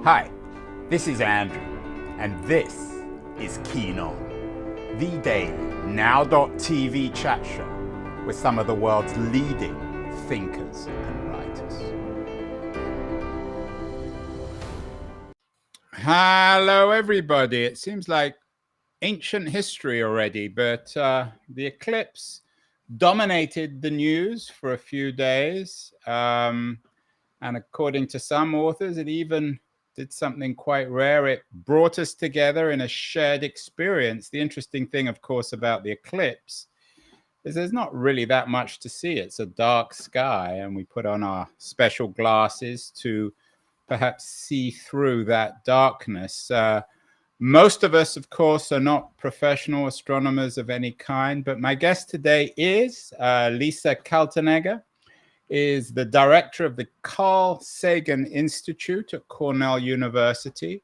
Hi, this is Andrew, and this is Keen On, the daily now.tv chat show with some of the world's leading thinkers and writers. Hello, everybody. It seems like ancient history already, but the eclipse dominated the news for a few days. And according to some authors, it even did something quite rare. It brought us together in a shared experience. The interesting thing, of course, about the eclipse is there's not really that much to see. It's a dark sky, and we put on our special glasses to perhaps see through that darkness. Most of us, of course, are not professional astronomers of any kind, but my guest today is Lisa Kaltenegger, is the director of the Carl Sagan Institute at Cornell University.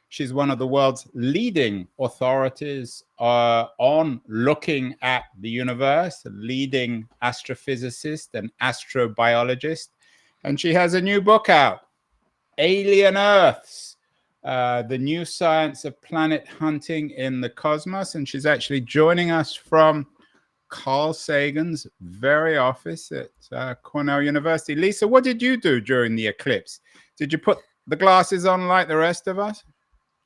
She's one of the world's leading authorities on looking at the universe, a leading astrophysicist and astrobiologist. And she has a new book out, Alien Earths, the new science of planet hunting in the cosmos. And she's actually joining us from Carl Sagan's very office at Cornell University. Lisa, what did you do during the eclipse? Did you put the glasses on like the rest of us?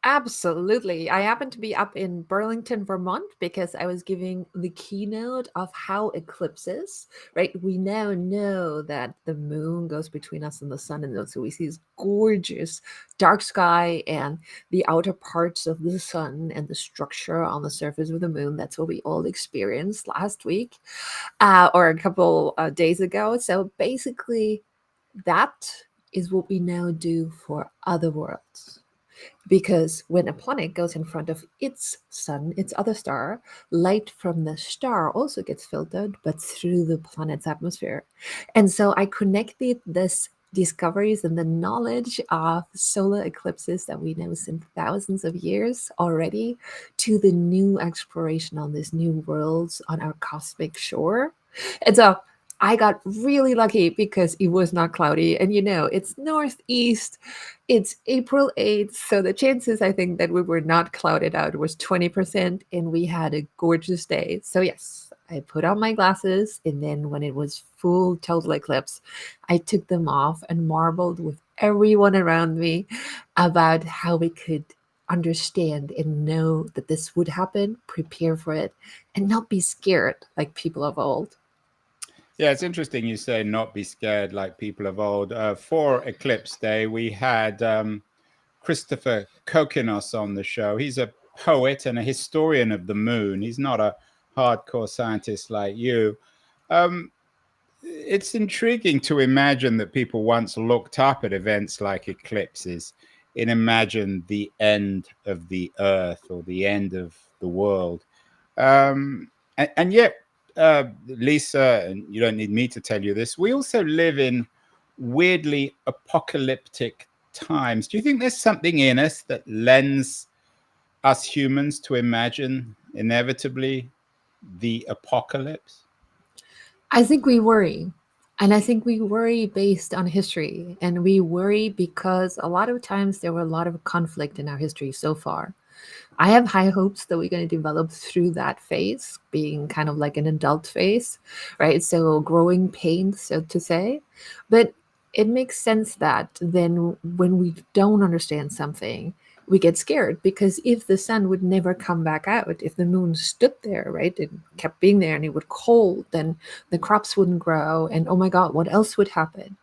Absolutely. I happened to be up in Burlington, Vermont, because I was giving the keynote of how eclipses, right? We now know that the moon goes between us and the sun, and so we see this gorgeous dark sky and the outer parts of the sun and the structure on the surface of the moon. That's what we all experienced last week or a couple days ago. So basically, that is what we now do for other worlds. Because when a planet goes in front of its sun, its other star, light from the star also gets filtered, but through the planet's atmosphere. And so I connected this discoveries and the knowledge of solar eclipses that we know since thousands of years already to the new exploration on these new worlds on our cosmic shore. And so I got really lucky because it was not cloudy. And it's northeast, it's April 8th. So the chances, I think, that we were not clouded out was 20%. And we had a gorgeous day. So, yes, I put on my glasses. And then when it was full total eclipse, I took them off and marveled with everyone around me about how we could understand and know that this would happen, prepare for it, and not be scared like people of old. Yeah, it's interesting you say not be scared like people of old. For Eclipse Day, we had Christopher Kokinos on the show. He's a poet and a historian of the moon. He's not a hardcore scientist like you. It's intriguing to imagine that people once looked up at events like eclipses and imagined the end of the earth or the end of the world. And yet, Lisa, and you don't need me to tell you this, we also live in weirdly apocalyptic times. Do you think there's something in us that lends us humans to imagine inevitably the apocalypse? I think we worry. And I think we worry based on history. And we worry because a lot of times there were a lot of conflict in our history so far. I have high hopes that we're going to develop through that phase, being kind of like an adult phase, right? So growing pains, so to say. But it makes sense that then when we don't understand something, we get scared because if the sun would never come back out, if the moon stood there, right, and kept being there and it would cold, then the crops wouldn't grow. And oh my God, what else would happen?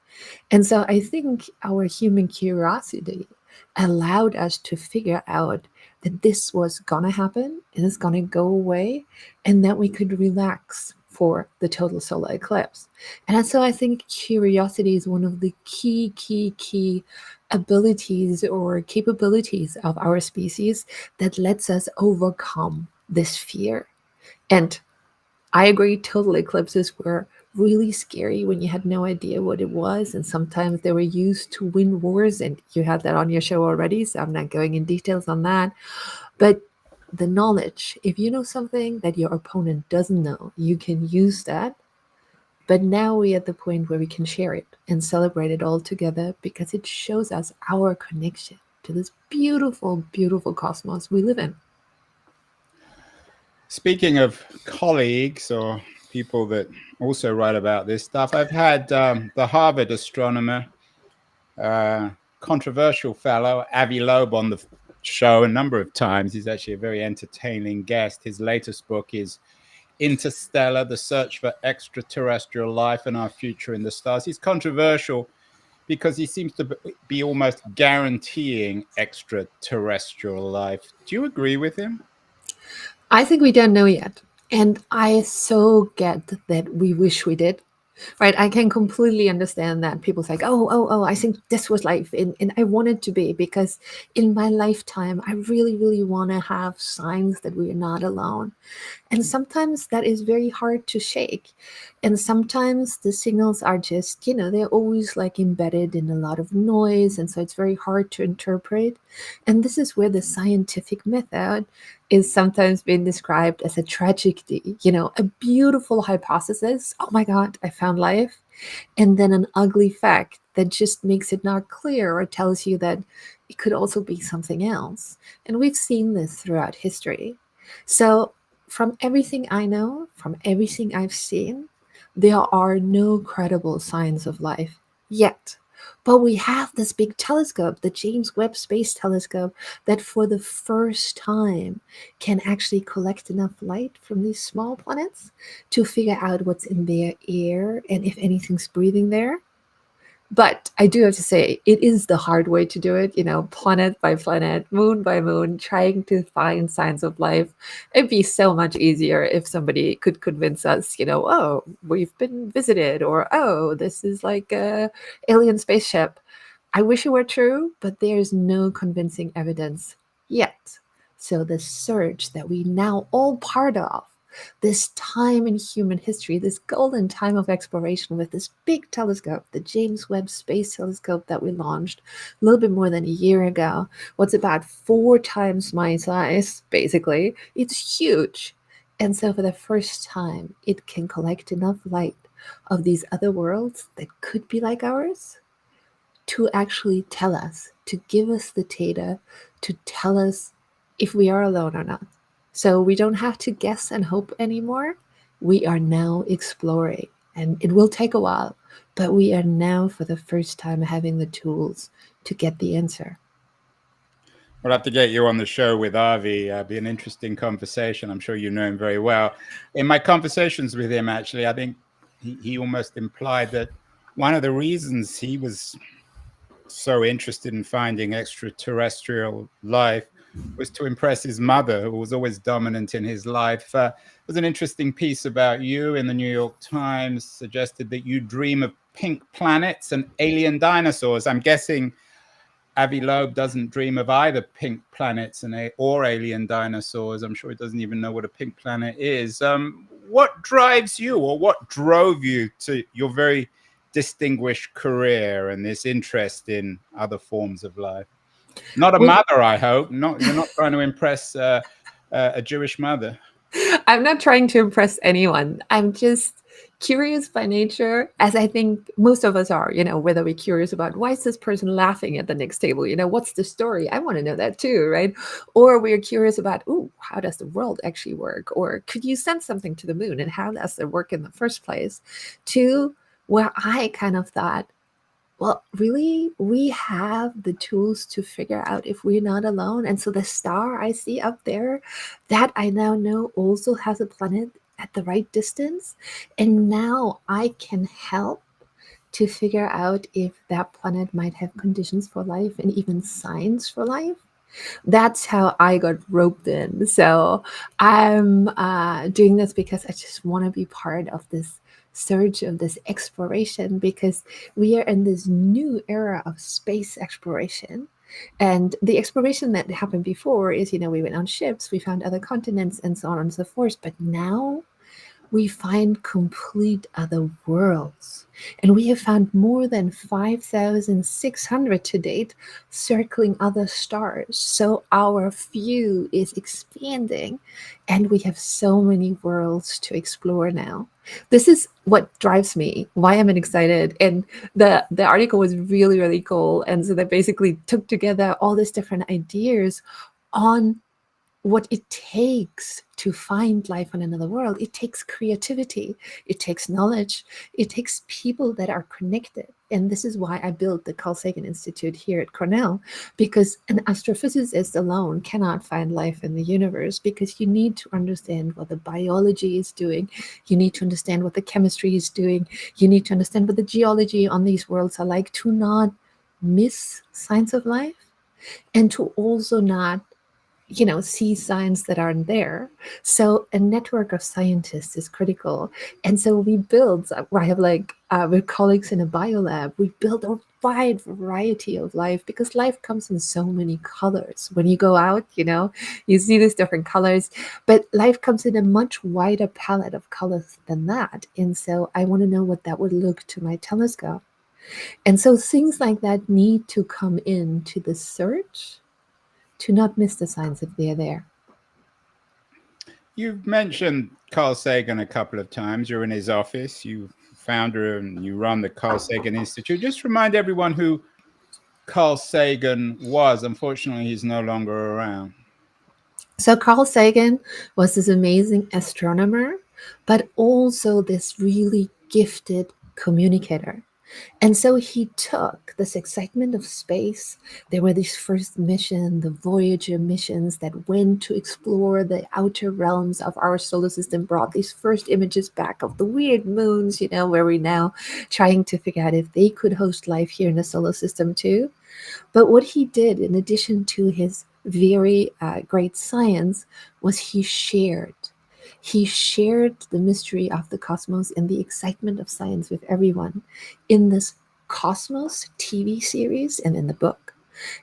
And so I think our human curiosity allowed us to figure out that this was gonna happen and it's gonna go away, and that we could relax for the total solar eclipse. And so I think curiosity is one of the key abilities or capabilities of our species that lets us overcome this fear. And I agree, total eclipses were really scary when you had no idea what it was. And sometimes they were used to win wars. And you had that on your show already. So I'm not going in details on that. But the knowledge, if you know something that your opponent doesn't know, you can use that. But now we're at the point where we can share it and celebrate it all together because it shows us our connection to this beautiful, beautiful cosmos we live in. Speaking of colleagues or people that also write about this stuff, I've had the Harvard astronomer, uh, controversial fellow, Avi Loeb, on the show a number of times. He's actually a very entertaining guest. His latest book is Interstellar, The Search for Extraterrestrial Life and Our Future in the Stars. He's controversial because he seems to be almost guaranteeing extraterrestrial life. Do you agree with him? I think we don't know yet. And I so get that we wish we did. Right. I can completely understand that people's like, oh, I think this was life. And I want it to be because in my lifetime, I really, really want to have signs that we are not alone. And sometimes that is very hard to shake. And sometimes the signals are just, they're always like embedded in a lot of noise. And so it's very hard to interpret. And this is where the scientific method is sometimes being described as a tragedy, a beautiful hypothesis. Oh my God, I found life. And then an ugly fact that just makes it not clear or tells you that it could also be something else. And we've seen this throughout history. So, from everything I know, from everything I've seen, there are no credible signs of life yet. But we have this big telescope, the James Webb Space Telescope, that for the first time can actually collect enough light from these small planets to figure out what's in their air and if anything's breathing there. But I do have to say, it is the hard way to do it, planet by planet, moon by moon, trying to find signs of life. It'd be so much easier if somebody could convince us, oh, we've been visited, or oh, this is like a alien spaceship. I wish it were true, but there's no convincing evidence yet. So the search that we now all part of, this time in human history, this golden time of exploration with this big telescope, the James Webb Space Telescope that we launched a little bit more than a year ago, what's about 4 times my size, basically. It's huge. And so for the first time, it can collect enough light of these other worlds that could be like ours to actually tell us, to give us the data, to tell us if we are alone or not. So we don't have to guess and hope anymore. We are now exploring, and it will take a while, but we are now for the first time having the tools to get the answer. We'll have to get you on the show with Avi. Be an interesting conversation. I'm sure you know him very well. In my conversations with him, actually, I think he almost implied that one of the reasons he was so interested in finding extraterrestrial life was to impress his mother, who was always dominant in his life. There's an interesting piece about you in the New York Times, suggested that you dream of pink planets and alien dinosaurs. I'm guessing Avi Loeb doesn't dream of either pink planets or alien dinosaurs. I'm sure he doesn't even know what a pink planet is. What drives you, or what drove you to your very distinguished career and this interest in other forms of life? Not a mother, I hope. You're not trying to impress a Jewish mother. I'm not trying to impress anyone. I'm just curious by nature, as I think most of us are, whether we're curious about why is this person laughing at the next table? What's the story? I want to know that too, right? Or we're curious about, ooh, how does the world actually work? Or could you send something to the moon and how does it work in the first place? To where I kind of thought, well, really, we have the tools to figure out if we're not alone. And so the star I see up there, that I now know also has a planet at the right distance. And now I can help to figure out if that planet might have conditions for life and even signs for life. That's how I got roped in. So I'm doing this because I just want to be part of this surge of this exploration, because we are in this new era of space exploration. And the exploration that happened before is, we went on ships, we found other continents, and so on and so forth. But now we find complete other worlds. And we have found more than 5,600 to date circling other stars. So our view is expanding, and we have so many worlds to explore now. This is what drives me, why I'm excited. And the article was really, really cool. And so they basically took together all these different ideas on what it takes to find life on another world. It takes creativity, it takes knowledge, it takes people that are connected. And this is why I built the Carl Sagan Institute here at Cornell, because an astrophysicist alone cannot find life in the universe, because you need to understand what the biology is doing, you need to understand what the chemistry is doing, you need to understand what the geology on these worlds are like, to not miss signs of life, and to also not see signs that aren't there. So a network of scientists is critical. And so we build, I have like with colleagues in a biolab, we build a wide variety of life, because life comes in so many colors. When you go out, you see these different colors, but life comes in a much wider palette of colors than that. And so I want to know what that would look to my telescope. And so things like that need to come into the search to not miss the signs if they're there. You've mentioned Carl Sagan a couple of times. You're in his office. You founder and you run the Carl Sagan Institute. Just remind everyone who Carl Sagan was. Unfortunately, he's no longer around. So Carl Sagan was this amazing astronomer, but also this really gifted communicator. And so he took this excitement of space. There were these first missions, the Voyager missions that went to explore the outer realms of our solar system, brought these first images back of the weird moons, where we're now trying to figure out if they could host life here in the solar system too. But what he did, in addition to his very great science, was he shared. He shared the mystery of the cosmos and the excitement of science with everyone in this Cosmos TV series and in the book.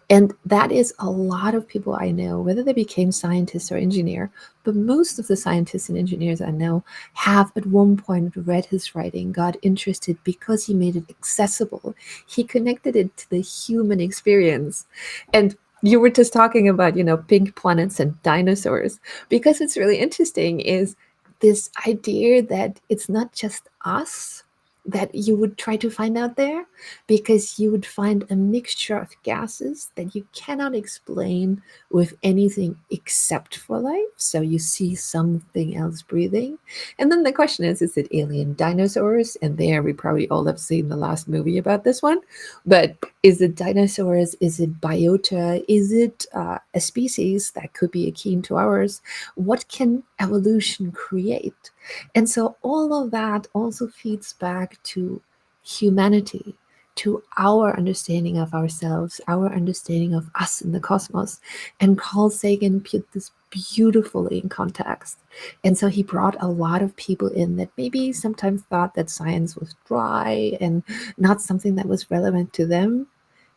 And that is a lot of people I know, whether they became scientists or engineer, but most of the scientists and engineers I know have at one point read his writing, got interested because he made it accessible. He connected it to the human experience. And you were just talking about, pink planets and dinosaurs, because it's really interesting is this idea that it's not just us that you would try to find out there, because you would find a mixture of gases that you cannot explain with anything except for life. So you see something else breathing. And then the question is it alien dinosaurs? And there we probably all have seen the last movie about this one. But is it dinosaurs? Is it biota? Is it a species that could be akin to ours? What can evolution create? And so all of that also feeds back to humanity, to our understanding of ourselves, our understanding of us in the cosmos. And Carl Sagan put this beautifully in context. And so he brought a lot of people in that maybe sometimes thought that science was dry and not something that was relevant to them,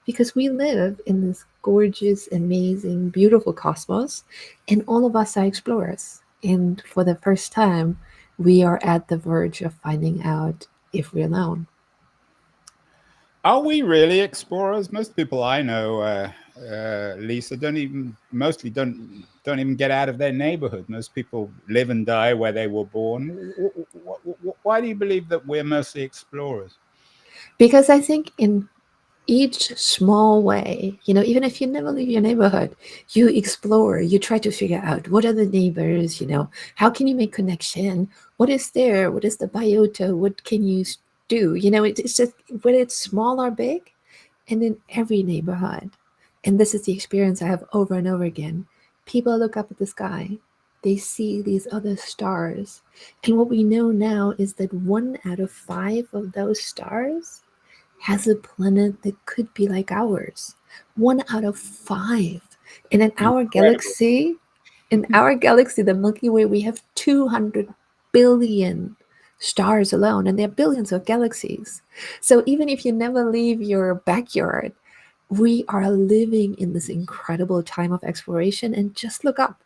because we live in this gorgeous, amazing, beautiful cosmos, and all of us are explorers. And for the first time, we are at the verge of finding out if we're alone. Are we really explorers? Most people I know, Lisa, mostly don't even get out of their neighborhood. Most people live and die where they were born. Why do you believe that we're mostly explorers? Because I think in each small way, even if you never leave your neighborhood, you explore, you try to figure out what are the neighbors, how can you make connection? What is there? What is the biota? What can you do? It's just whether it's small or big, and in every neighborhood. And this is the experience I have over and over again. People look up at the sky, they see these other stars. And what we know now is that 1 out of 5 of those stars has a planet that could be like ours. 1 out of 5. And Incredible. in our galaxy, the Milky Way, we have 200 billion stars alone, and there are billions of galaxies. So even if you never leave your backyard, we are living in this incredible time of exploration. And just look up.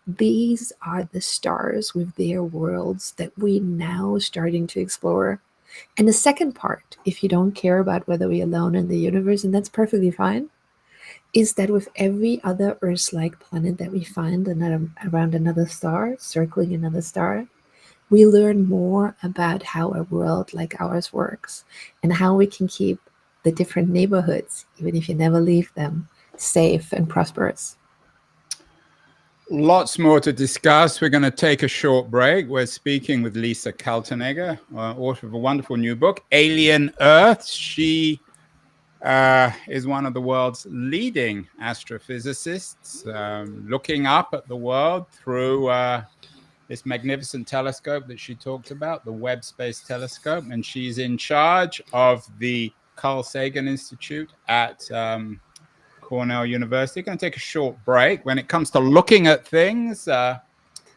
These are the stars with their worlds that we now starting to explore. And the second part, if you don't care about whether we're alone in the universe, and that's perfectly fine, is that with every other Earth like planet that we find around another star, circling another star, we learn more about how a world like ours works and how we can keep the different neighborhoods, even if you never leave them, safe and prosperous. Lots more to discuss. We're going to take a short break. We're speaking with Lisa Kaltenegger, author of a wonderful new book, Alien Earth. She is one of the world's leading astrophysicists, looking up at the world through this magnificent telescope that she talked about, the Webb Space Telescope. And she's in charge of the Carl Sagan Institute at Cornell University. Going to take a short break. When it comes to looking at things,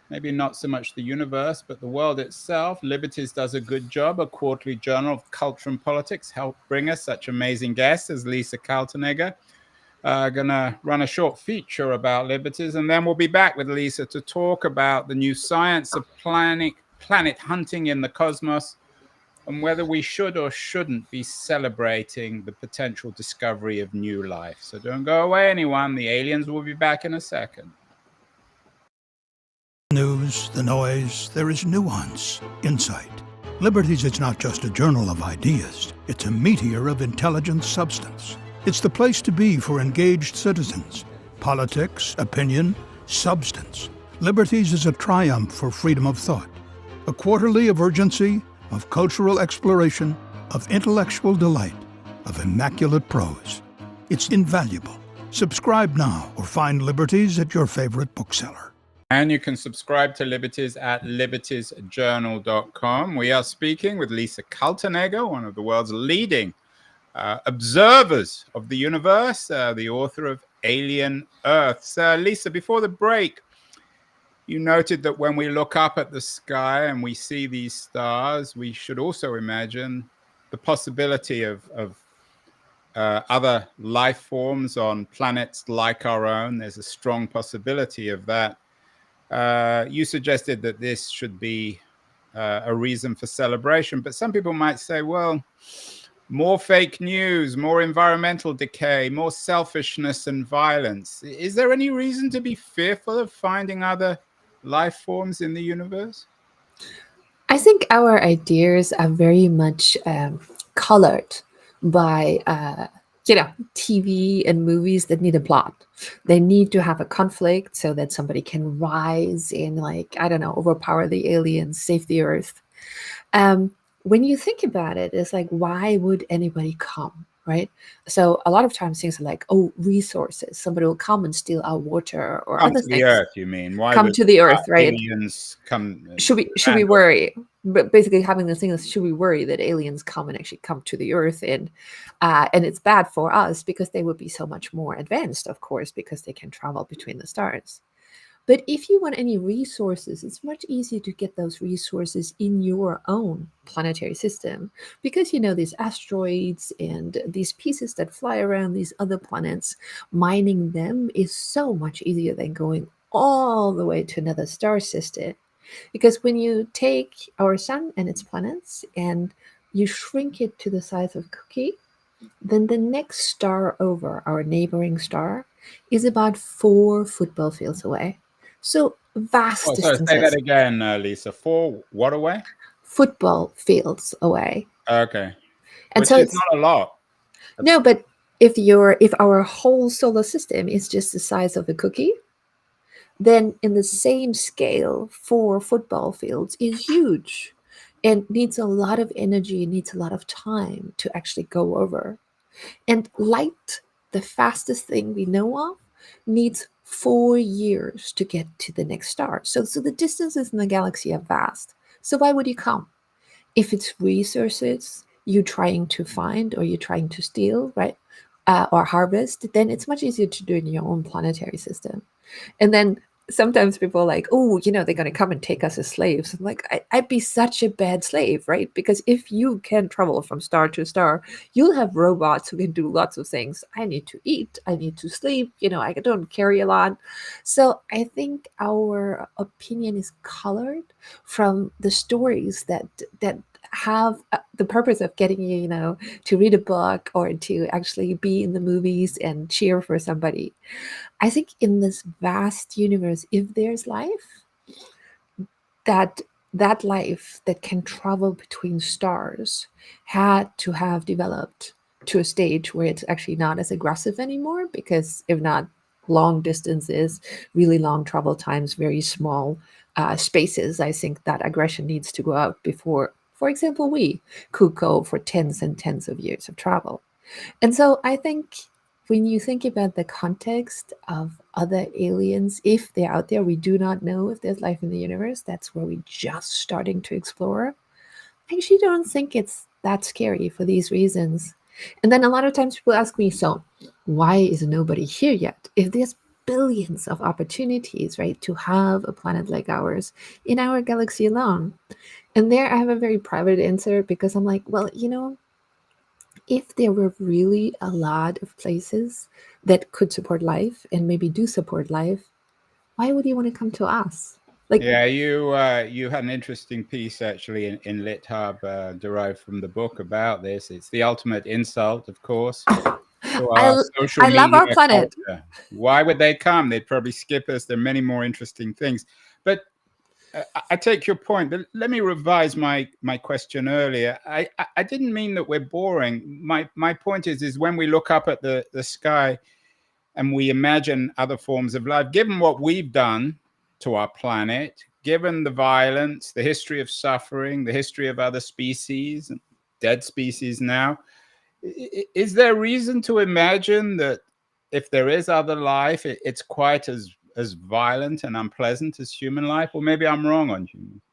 maybe not so much the universe, but the world itself, Liberties does a good job. A quarterly journal of culture and politics helped bring us such amazing guests as Lisa Kaltenegger. Going to run a short feature about Liberties, and then we'll be back with Lisa to talk about the new science of planet hunting in the cosmos, and whether we should or shouldn't be celebrating the potential discovery of new life. So don't go away, anyone. The aliens will be back in a second. News, the noise, there is nuance, insight. Liberties is not just a journal of ideas, it's a meteor of intelligent substance. It's the place to be for engaged citizens. Politics, opinion, substance. Liberties is a triumph for freedom of thought. A quarterly of urgency, of cultural exploration, of intellectual delight, of immaculate prose. It's invaluable. Subscribe now or find Liberties at your favorite bookseller. And you can subscribe to Liberties at libertiesjournal.com. We are speaking with Lisa Kaltenegger, one of the world's leading observers of the universe, the author of Alien Earths. Lisa, before the break, you noted that when we look up at the sky and we see these stars, we should also imagine the possibility of other life forms on planets like our own. There's a strong possibility of that. You suggested that this should be a reason for celebration, but some people might say, well, more fake news, more environmental decay, more selfishness and violence. Is there any reason to be fearful of finding other life forms in the universe? I think our ideas are very much colored by TV and movies that need a plot. They need to have a conflict so that somebody can rise and, like, I don't know, overpower the aliens, save the Earth. When you think about it, it's like, why would anybody come, right? So a lot of times things are like, oh, resources. Somebody will come and steal our water or Come other to things. the Earth, you mean? Why come would to the Earth, right? aliens come? Should we worry? But basically, having this thing is, should we worry that aliens come and actually come to the Earth, and it's bad for us because they would be so much more advanced, of course, because they can travel between the stars. But if you want any resources, it's much easier to get those resources in your own planetary system, because these asteroids and these pieces that fly around these other planets, mining them is so much easier than going all the way to another star system. Because when you take our sun and its planets and you shrink it to the size of a cookie, then the next star over, our neighboring star, is about 4 football fields away. So vast distances. Say that again, Lisa. 4 what away? Football fields away. Okay. And Which so is it's not a lot. no, but if our whole solar system is just the size of a cookie, then in the same scale, 4 football fields is huge and needs a lot of energy, needs a lot of time to actually go over. And light, the fastest thing we know of, needs 4 years to get to the next star. So the distances in the galaxy are vast. So why would you come? If it's resources you're trying to find or you're trying to steal, right, or harvest, then it's much easier to do it in your own planetary system. And then sometimes people are like, oh, they're going to come and take us as slaves. I'm like, I'd be such a bad slave, right? Because if you can travel from star to star, you'll have robots who can do lots of things. I need to eat. I need to sleep. I don't carry a lot. So I think our opinion is colored from the stories that have the purpose of getting you, to read a book or to actually be in the movies and cheer for somebody. I think in this vast universe, if there's life, that that life that can travel between stars had to have developed to a stage where it's actually not as aggressive anymore, because if not, long distances, really long travel times, very small spaces, I think that aggression needs to go out before, for example, we could go for tens and tens of years of travel. And so I think when you think about the context of other aliens, if they're out there, we do not know if there's life in the universe. That's where we're just starting to explore. I actually don't think it's that scary for these reasons. And then a lot of times people ask me, so why is nobody here yet? If there's billions of opportunities, right, to have a planet like ours in our galaxy alone. And there I have a very private answer, because I'm like, well, if there were really a lot of places that could support life and maybe do support life, why would you want to come to us? Like, Yeah, you had an interesting piece actually in LitHub derived from the book about this. It's the ultimate insult, of course, to I, our social I love media our planet. culture. Why would they come? They'd probably skip us. There are many more interesting things. But I take your point, but let me revise my question earlier. I didn't mean that we're boring. My point is when we look up at the sky and we imagine other forms of life, given what we've done to our planet, given the violence, the history of suffering, the history of other species, dead species now, is there reason to imagine that if there is other life, it's quite as violent and unpleasant as human life? Or maybe I'm wrong on humans.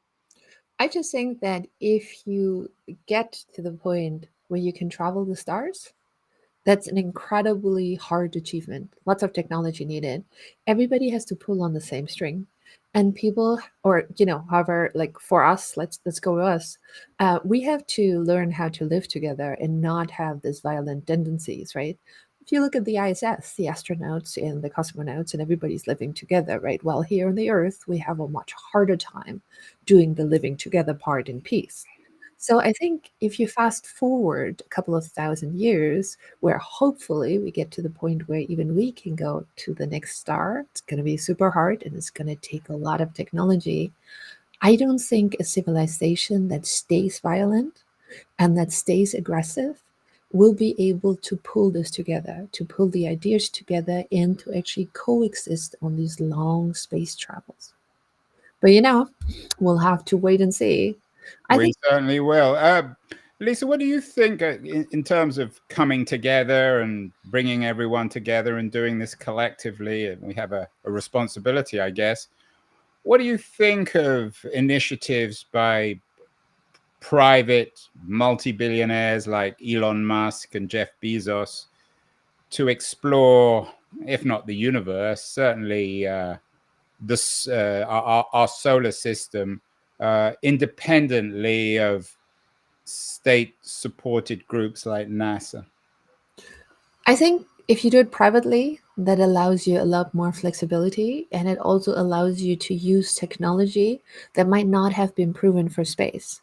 I just think that if you get to the point where you can travel the stars, that's an incredibly hard achievement. Lots of technology needed. Everybody has to pull on the same string. And people, or however, like for us, let's go with us. We have to learn how to live together and not have these violent tendencies, right? If you look at the ISS, the astronauts and the cosmonauts, and everybody's living together, right? While here on the Earth, we have a much harder time doing the living together part in peace. So I think if you fast forward a couple of thousand years, where hopefully we get to the point where even we can go to the next star, it's going to be super hard and it's going to take a lot of technology. I don't think a civilization that stays violent and that stays aggressive will be able to pull this together, to pull the ideas together and to actually coexist on these long space travels. But we'll have to wait and see. I We think certainly will. Lisa, what do you think in terms of coming together and bringing everyone together and doing this collectively? And we have a responsibility, I guess. What do you think of initiatives by private multi-billionaires like Elon Musk and Jeff Bezos to explore, if not the universe, certainly our solar system independently of state-supported groups like NASA? I think if you do it privately, that allows you a lot more flexibility, and it also allows you to use technology that might not have been proven for space.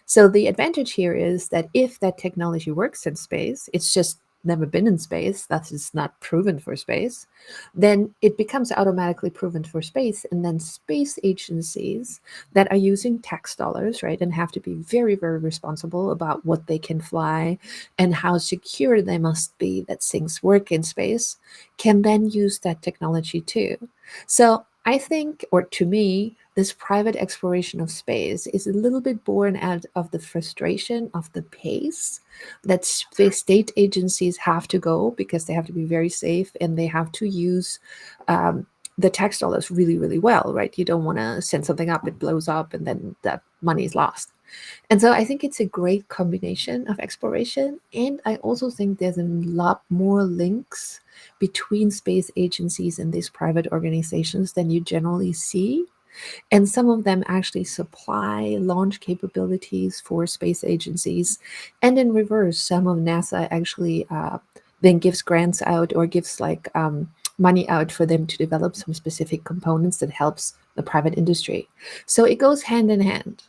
So the advantage here is that if that technology works in space, it's just never been in space, that is not proven for space, then it becomes automatically proven for space. And then space agencies that are using tax dollars, right, and have to be very, very responsible about what they can fly and how secure they must be that things work in space, can then use that technology too. So I think, or to me, this private exploration of space is a little bit born out of the frustration of the pace that state agencies have to go, because they have to be very safe and they have to use the tax dollars really, really well, right? You don't want to send something up, it blows up, and then that money is lost. And so I think it's a great combination of exploration. And I also think there's a lot more links between space agencies and these private organizations than you generally see. And some of them actually supply launch capabilities for space agencies. And in reverse, some of NASA actually then gives grants out or gives money out for them to develop some specific components that helps the private industry. So it goes hand in hand.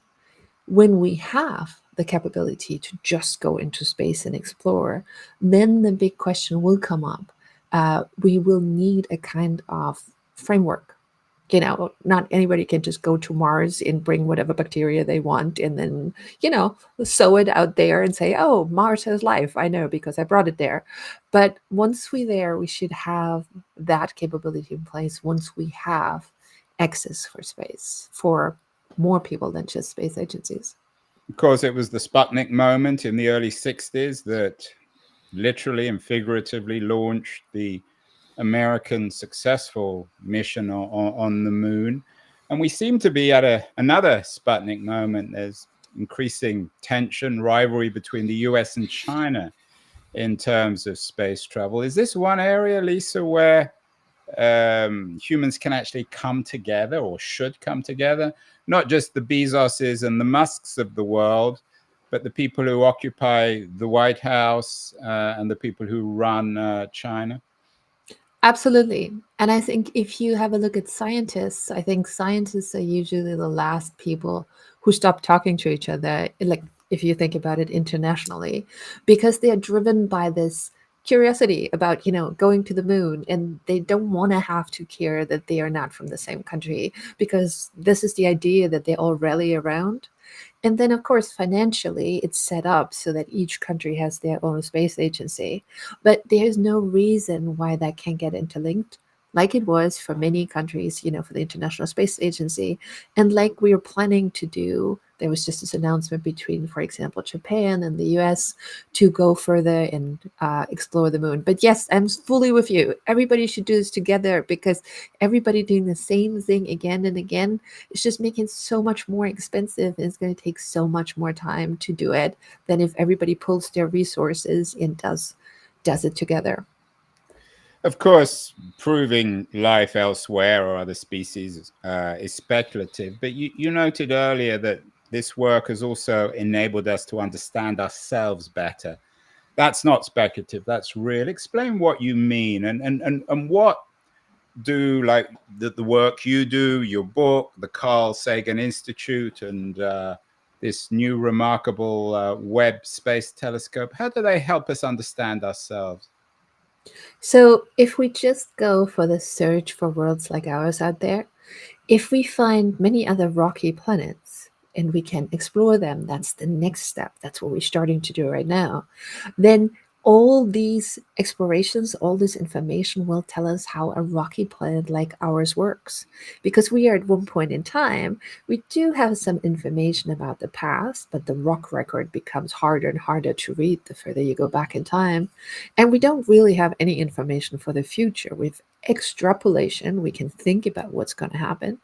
When we have the capability to just go into space and explore, then the big question will come up. We will need a kind of framework Not anybody can just go to Mars and bring whatever bacteria they want and then, sow it out there and say, oh, Mars has life. I know because I brought it there. But once we're there, we should have that capability in place once we have access for space for more people than just space agencies. Of course, it was the Sputnik moment in the early 60s that literally and figuratively launched the American successful mission on the moon. And we seem to be at another Sputnik moment. There's increasing tension, rivalry between the US and China in terms of space travel. Is this one area, Lisa, where humans can actually come together or should come together? Not just the Bezoses and the Musks of the world, but the people who occupy the White House and the people who run China? Absolutely. And I think if you have a look at scientists, I think scientists are usually the last people who stop talking to each other, like if you think about it internationally, because they are driven by this curiosity about, going to the moon, and they don't want to have to care that they are not from the same country, because this is the idea that they all rally around. And then, of course, financially, it's set up so that each country has their own space agency. But there's no reason why that can't get interlinked, like it was for many countries, for the International Space Agency. And like we are planning to do, there was just this announcement between, for example, Japan and the US to go further and explore the moon. But yes, I'm fully with you. Everybody should do this together, because everybody doing the same thing again and again, it's just making it so much more expensive, and it's going to take so much more time to do it than if everybody pulls their resources and does it together. Of course, proving life elsewhere or other species is speculative, but you noted earlier that this work has also enabled us to understand ourselves better. That's not speculative, that's real. Explain what you mean, and what do, like, the work you do, your book, the Carl Sagan Institute, and this new remarkable Webb Space Telescope, how do they help us understand ourselves? So if we just go for the search for worlds like ours out there, if we find many other rocky planets and we can explore them, that's the next step. That's what we're starting to do right now. Then all these explorations, all this information will tell us how a rocky planet like ours works. Because we are at one point in time, we do have some information about the past, but the rock record becomes harder and harder to read the further you go back in time. And we don't really have any information for the future. With extrapolation, we can think about what's going to happen.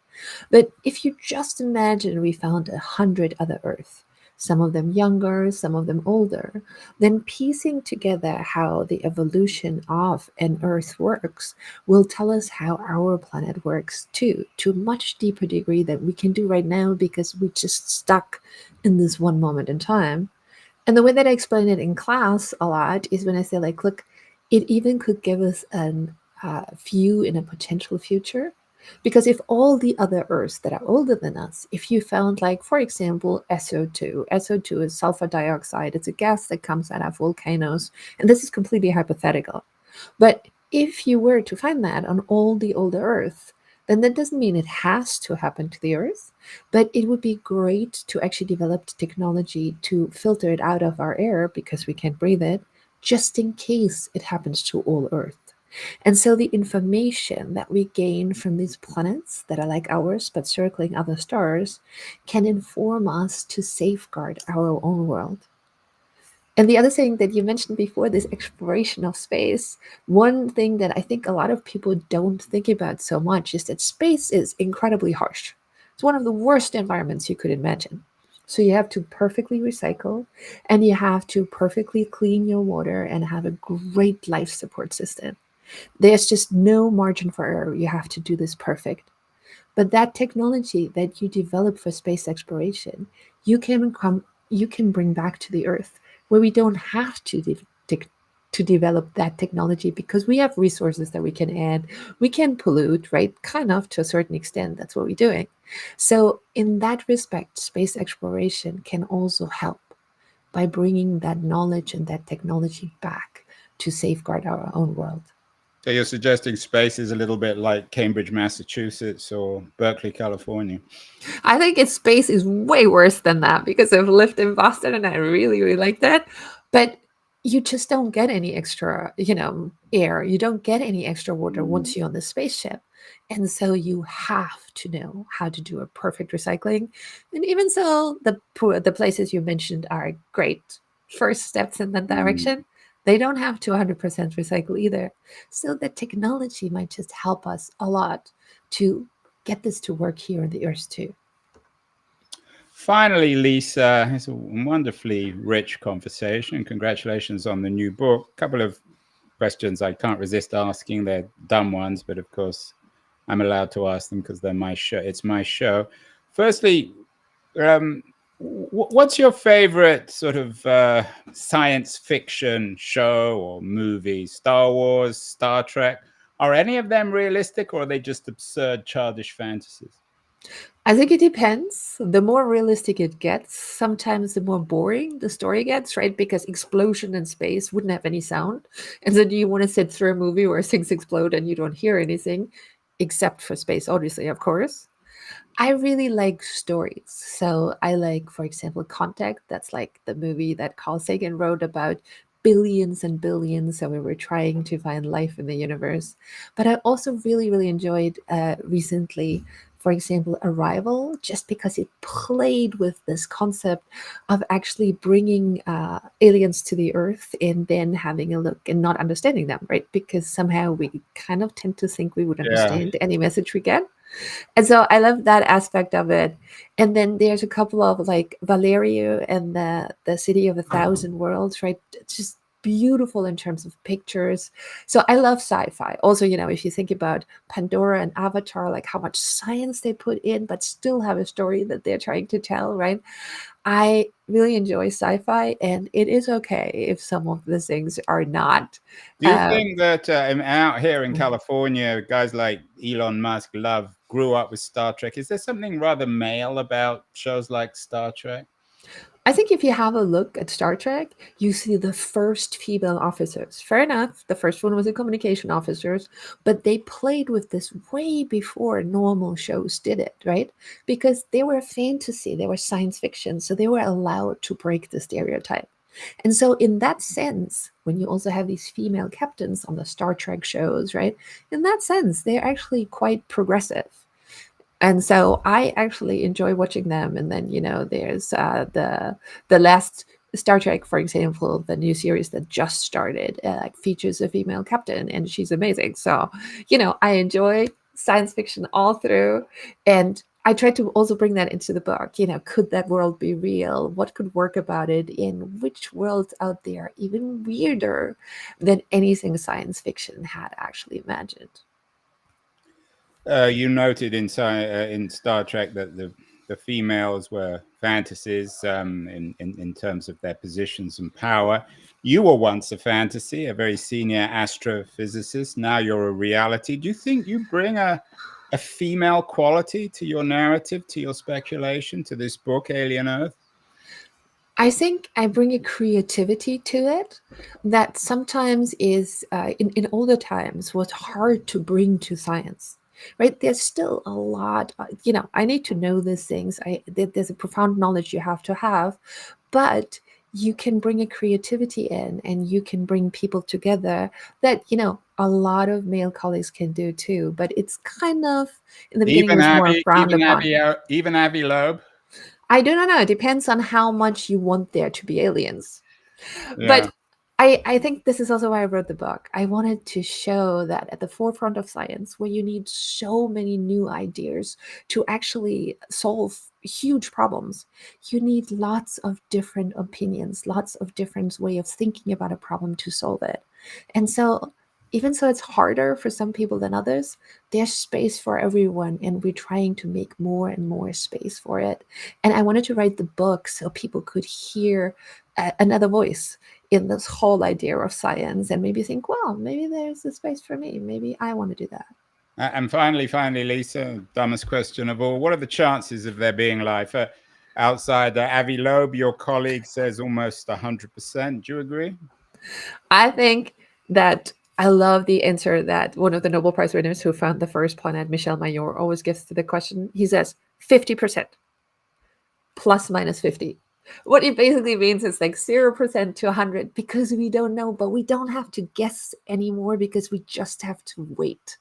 But if you just imagine we found 100 other Earths, some of them younger, some of them older, then piecing together how the evolution of an Earth works will tell us how our planet works too, to a much deeper degree than we can do right now, because we're just stuck in this one moment in time. And the way that I explain it in class a lot is when I say, like, look, it even could give us a view in a potential future. Because if all the other Earths that are older than us, if you found, like, for example, SO2 is sulfur dioxide, it's a gas that comes out of volcanoes, and this is completely hypothetical. But if you were to find that on all the older Earths, then that doesn't mean it has to happen to the Earth, but it would be great to actually develop technology to filter it out of our air, because we can't breathe it, just in case it happens to all Earth. And so the information that we gain from these planets that are like ours but circling other stars can inform us to safeguard our own world. And the other thing that you mentioned before, this exploration of space, one thing that I think a lot of people don't think about so much is that space is incredibly harsh. It's one of the worst environments you could imagine. So you have to perfectly recycle, and you have to perfectly clean your water and have a great life support system. There's just no margin for error. You have to do this perfect. But that technology that you develop for space exploration, you can bring back to the Earth, where we don't have to develop that technology, because we have resources that we can add. We can pollute, right? Kind of, to a certain extent. That's what we're doing. So in that respect, space exploration can also help by bringing that knowledge and that technology back to safeguard our own world. So you're suggesting space is a little bit like Cambridge, Massachusetts, or Berkeley, California? I think its space is way worse than that because I've lived in Boston and I really, really like that. But you just don't get any extra, air. You don't get any extra water once you're on the spaceship. And so you have to know how to do a perfect recycling. And even so, the places you mentioned are great first steps in that direction. They don't have to 100% recycle either. So the technology might just help us a lot to get this to work here on the Earth too. Finally, Lisa, it's a wonderfully rich conversation, and congratulations on the new book. A couple of questions I can't resist asking. They're dumb ones, but of course I'm allowed to ask them because they're my show. It's my show. Firstly, what's your favorite sort of science fiction show or movie? Star Wars, Star Trek? Are any of them realistic, or are they just absurd, childish fantasies? I think it depends. The more realistic it gets, sometimes the more boring the story gets, right? Because explosion in space wouldn't have any sound. And so do you want to sit through a movie where things explode and you don't hear anything, except for space, obviously, of course. I really like stories. So I like, for example, Contact. That's like the movie that Carl Sagan wrote about billions and billions. So we were trying to find life in the universe. But I also really, really enjoyed recently, for example, Arrival, just because it played with this concept of actually bringing aliens to the Earth and then having a look and not understanding them, right? Because somehow we kind of tend to think we would understand any message we get. And so I love that aspect of it. And then there's a couple of like Valerio and the City of a Thousand Worlds, right? It's just beautiful in terms of pictures. So I love sci-fi. Also, if you think about Pandora and Avatar, like how much science they put in, but still have a story that they're trying to tell, right? I really enjoy sci-fi, and it is okay if some of the things are not. Do you think that out here in California, guys like Elon Musk grew up with Star Trek? Is there something rather male about shows like Star Trek? I think if you have a look at Star Trek, you see the first female officers. Fair enough, the first one was a communication officers, but they played with this way before normal shows did it, right? Because they were fantasy, they were science fiction, so they were allowed to break the stereotype. And so, in that sense, when you also have these female captains on the Star Trek shows, right? In that sense, they're actually quite progressive. And so I actually enjoy watching them. And then there's the last Star Trek, for example, the new series that just started, features a female captain, and she's amazing. So I enjoy science fiction all through, and I try to also bring that into the book. Could that world be real? What could work about it? In which worlds out there even weirder than anything science fiction had actually imagined? You noted in Star Trek that the females were fantasies in terms of their positions and power. You were once a fantasy, a very senior astrophysicist. Now you're a reality. Do you think you bring a female quality to your narrative, to your speculation, to this book, Alien Earth? I think I bring a creativity to it that sometimes is, in older times, was hard to bring to science. Right? There's still a lot, I need to know these things. There's a profound knowledge you have to have, but you can bring a creativity in and you can bring people together that, a lot of male colleagues can do too. But it's kind of, in the beginning, was more frowned upon. Even Avi Loeb? I don't know. It depends on how much you want there to be aliens. Yeah. But I think this is also why I wrote the book. I wanted to show that at the forefront of science, where you need so many new ideas to actually solve huge problems, you need lots of different opinions, lots of different way of thinking about a problem to solve it. And so even so it's harder for some people than others, there's space for everyone, and we're trying to make more and more space for it. And I wanted to write the book so people could hear another voice in this whole idea of science and maybe think, well, maybe there's a space for me. Maybe I want to do that. And finally, Lisa, dumbest question of all, what are the chances of there being life outside Avi Loeb? Your colleague says almost 100%. Do you agree? I think that I love the answer that one of the Nobel Prize winners who found the first planet, Michel Mayor, always gives to the question. He says 50%, plus minus 50. What it basically means is like 0% to 100 because we don't know, but we don't have to guess anymore because we just have to wait.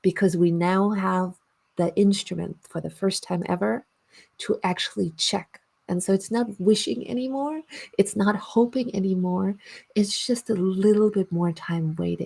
Because we now have the instrument for the first time ever to actually check. And so it's not wishing anymore. It's not hoping anymore. It's just a little bit more time waiting.